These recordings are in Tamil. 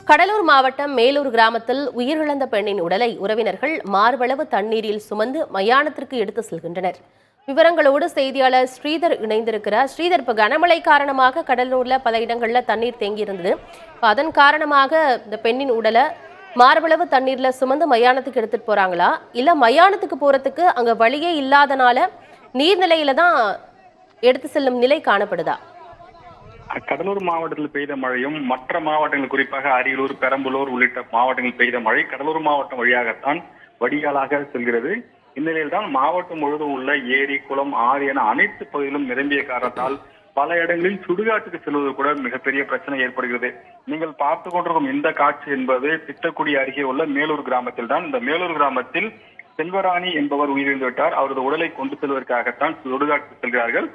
கடலூர் மாவட்டம் மேலூர் கிராமத்தில் உயிரிழந்த பெண்ணின் உடலை உறவினர்கள் மார்பளவு தண்ணீரில் சுமந்து மயானத்திற்கு எடுத்து செல்கின்றனர். விவரங்களோடு செய்தியாளர் ஸ்ரீதர் இணைந்திருக்கிறார். ஸ்ரீதர், இப்ப கனமழை காரணமாக கடலூர்ல பல இடங்கள்ல தண்ணீர் தேங்கி இருந்தது. அதன் காரணமாக இந்த பெண்ணின் உடலை மார்பளவு தண்ணீர்ல சுமந்து மயானத்துக்கு எடுத்துட்டு போறாங்களா, இல்ல மயானத்துக்கு போறதுக்கு அங்க வழியே இல்லாதனால நீர்நிலையில தான் எடுத்து செல்லும் நிலை காணப்படுதா? கடலூர் மாவட்டத்தில் பெய்த மழையும் மற்ற மாவட்டங்கள் குறிப்பாக அரியலூர், பெரம்பலூர் உள்ளிட்ட மாவட்டங்களில் பெய்த மழை கடலூர் மாவட்டம் வழியாகத்தான் வடிகாலாக செல்கிறது. இந்நிலையில் தான் மாவட்டம் முழுவதும் உள்ள ஏரி, குளம், ஆறு என அனைத்து பகுதிகளும் நிரம்பிய காரணத்தால் பல இடங்களில் சுடுகாட்டுக்கு செல்வது கூட மிகப்பெரிய பிரச்சனை ஏற்படுகிறது. நீங்கள் பார்த்து கொண்டிருக்கும் இந்த காட்சி என்பது திட்டக்குடி அருகே உள்ள மேலூர் கிராமத்தில் தான். இந்த மேலூர் கிராமத்தில் செல்வராணி என்பவர் உயிரிழந்து விட்டார். அவரது உடலை கொண்டு செல்வதற்காகத்தான் சுடுகாட்டுக்கு செல்கிறார்கள்.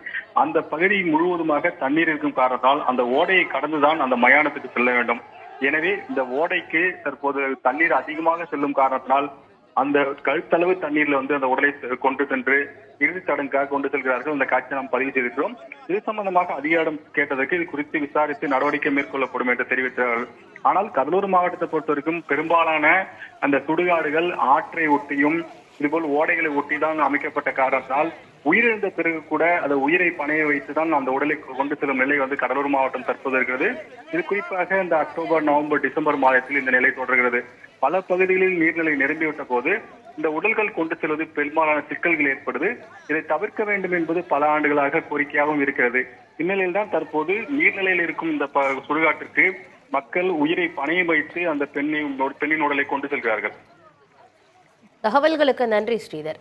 அந்த பகுதி முழுவதுமாக தண்ணீர் இருக்கும் காரணத்தால் அந்த ஓடையை கடந்துதான் அந்த மயானத்துக்கு செல்ல வேண்டும். எனவே இந்த ஓடைக்கு தற்போது தண்ணீர் அதிகமாக செல்லும் காரணத்தினால் அந்த கழுத்தளவு தண்ணீர்ல அந்த உடலை கொண்டு சென்று இறுதி சடங்குக்காக கொண்டு செல்கிறார்கள். இந்த காட்சியை நாம் பதிவு செய்திருக்கிறோம். இது சம்பந்தமாக அதிகாரம் கேட்டதற்கு இது குறித்து விசாரித்து நடவடிக்கை மேற்கொள்ளப்படும் என்று தெரிவித்தார்கள். ஆனால் கடலூர் மாவட்டத்தை பொறுத்தவரைக்கும் பெரும்பாலான அந்த சுடுகாடுகள் ஆற்றை ஒட்டியும் இதுபோல் ஓடைகளை ஒட்டி தான் அமைக்கப்பட்ட காரணத்தால் உயிரிழந்த பிறகு கூட அந்த உயிரை பணைய வைத்துதான் அந்த உடலை கொண்டு செல்லும் நிலை கடலூர் மாவட்டம் தற்போது இருக்கிறது. இது குறிப்பாக இந்த அக்டோபர், நவம்பர், டிசம்பர் மாதத்தில் இந்த நிலை தொடர்கிறது. பல பகுதிகளில் நீர்நிலை நிரம்பிவிட்ட போது இந்த உடல்கள் கொண்டு செல்வது பெரும்பாலான சிக்கல்கள் ஏற்படுது. இதை தவிர்க்க வேண்டும் என்பது பல ஆண்டுகளாக கோரிக்கையாகவும் இருக்கிறது. இந்நிலையில் தான் தற்போது நீர்நிலையில் இருக்கும் இந்த சுடுகாட்டிற்கு மக்கள் உயிரை பணைய வைத்து அந்த பெண்ணின் உடலை கொண்டு செல்கிறார்கள். தகவல்களுக்கு நன்றி ஸ்ரீதர்.